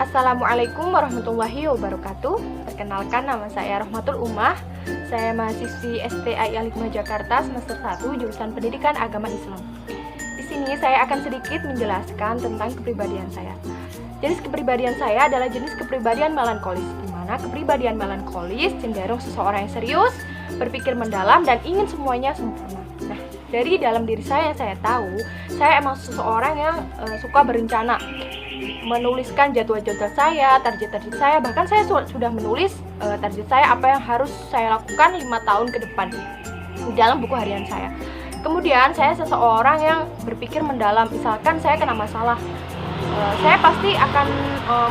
Assalamualaikum warahmatullahi wabarakatuh. Perkenalkan, nama saya Rohmatul Ummah. Saya mahasiswi STAI Al-Hikmah Jakarta semester 1 jurusan Pendidikan Agama Islam. Di sini saya akan sedikit menjelaskan tentang kepribadian saya. Jenis kepribadian saya adalah jenis kepribadian melankolis, di mana kepribadian melankolis cenderung seseorang yang serius, berpikir mendalam, dan ingin semuanya sempurna. Nah, dari dalam diri saya yang saya tahu, saya emang seseorang yang suka berencana, menuliskan jadwal-jadwal saya, target-target saya. Bahkan saya sudah menulis target saya, apa yang harus saya lakukan 5 tahun ke depan di dalam buku harian saya. Kemudian saya seseorang yang berpikir mendalam. Misalkan saya kena masalah, saya pasti akan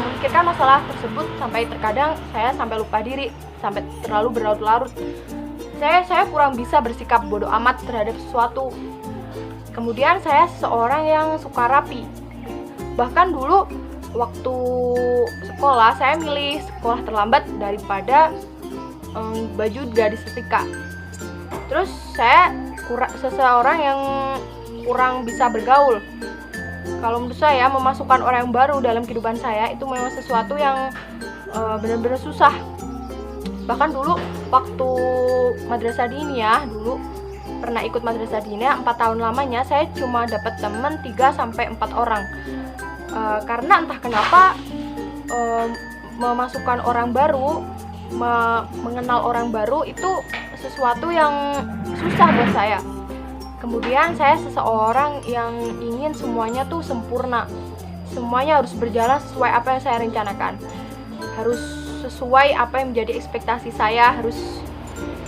memikirkan masalah tersebut sampai terkadang saya sampai lupa diri, sampai terlalu berlarut-larut. Saya kurang bisa bersikap bodoh amat terhadap sesuatu. Kemudian saya seseorang yang suka rapi. Bahkan dulu waktu sekolah, saya milih sekolah terlambat daripada baju gadis setrika. Terus saya seseorang yang kurang bisa bergaul. Kalau menurut saya, memasukkan orang yang baru dalam kehidupan saya itu memang sesuatu yang benar-benar susah. Bahkan dulu waktu madrasah diniyah, dulu pernah ikut madrasah diniyah 4 tahun lamanya, saya cuma dapat teman 3-4 orang. Karena entah kenapa memasukkan orang baru, mengenal orang baru itu sesuatu yang susah buat saya. Kemudian saya seseorang yang ingin semuanya tuh sempurna. Semuanya harus berjalan sesuai apa yang saya rencanakan. Harus sesuai apa yang menjadi ekspektasi saya, harus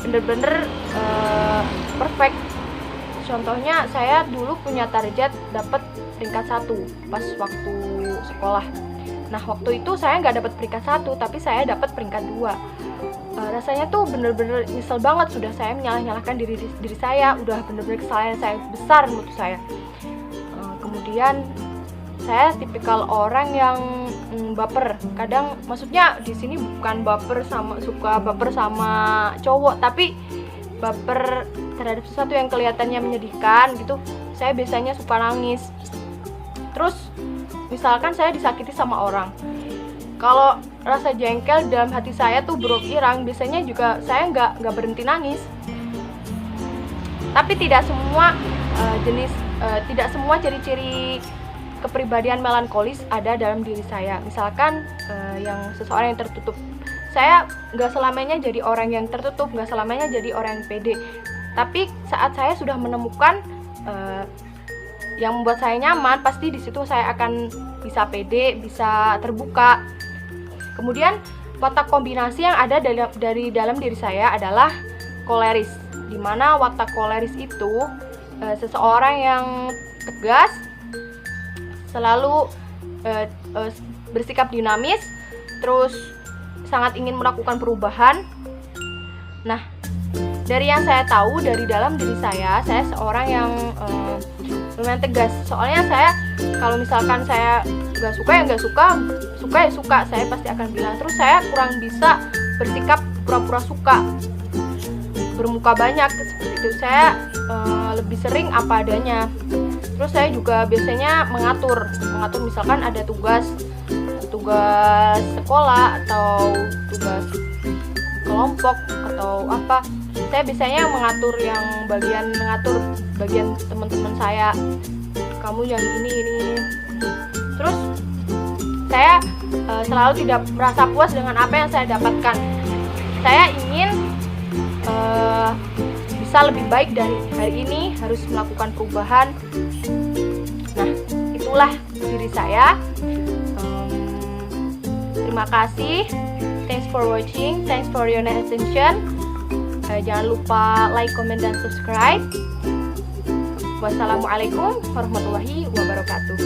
bener-bener perfect. Contohnya, saya dulu punya target dapat peringkat 1 pas waktu sekolah. Nah, waktu itu saya nggak dapat peringkat 1, tapi saya dapat peringkat 2. Rasanya tuh bener-bener nyesel banget. Sudah saya menyalah-nyalahkan diri saya, udah bener-bener kesalahan saya besar menurut saya. Kemudian saya tipikal orang yang baper. Kadang, maksudnya di sini bukan suka baper sama cowok, tapi baper terhadap sesuatu yang kelihatannya menyedihkan gitu. Saya biasanya suka nangis. Terus misalkan saya disakiti sama orang, kalau rasa jengkel dalam hati saya tuh berirang, biasanya juga saya nggak berhenti nangis. Tapi tidak semua tidak semua ciri-ciri kepribadian melankolis ada dalam diri saya. Misalkan yang seseorang yang tertutup, saya nggak selamanya jadi orang yang tertutup, nggak selamanya jadi orang yang pede. Tapi saat saya sudah menemukan yang membuat saya nyaman, pasti di situ saya akan bisa pede, bisa terbuka. Kemudian watak kombinasi yang ada dari dalam diri saya adalah koleris, di mana watak koleris itu seseorang yang tegas, selalu bersikap dinamis, terus sangat ingin melakukan perubahan. Nah, dari yang saya tahu dari dalam diri saya seorang yang lumayan tegas. Soalnya saya, kalau misalkan saya nggak suka ya nggak suka, suka ya suka, saya pasti akan bilang. Terus saya kurang bisa bersikap pura-pura suka, bermuka banyak seperti itu. Saya lebih sering apa adanya. Terus saya juga biasanya mengatur misalkan ada tugas sekolah atau tugas kelompok atau apa, saya biasanya mengatur bagian teman-teman saya, kamu yang ini. Terus saya selalu tidak merasa puas dengan apa yang saya dapatkan. Saya ingin bisa lebih baik dari hari ini, harus melakukan perubahan. Nah, itulah diri saya. Terima kasih. Thanks for watching. Thanks for your attention. Jangan lupa like, comment, dan subscribe. Wassalamualaikum warahmatullahi wabarakatuh.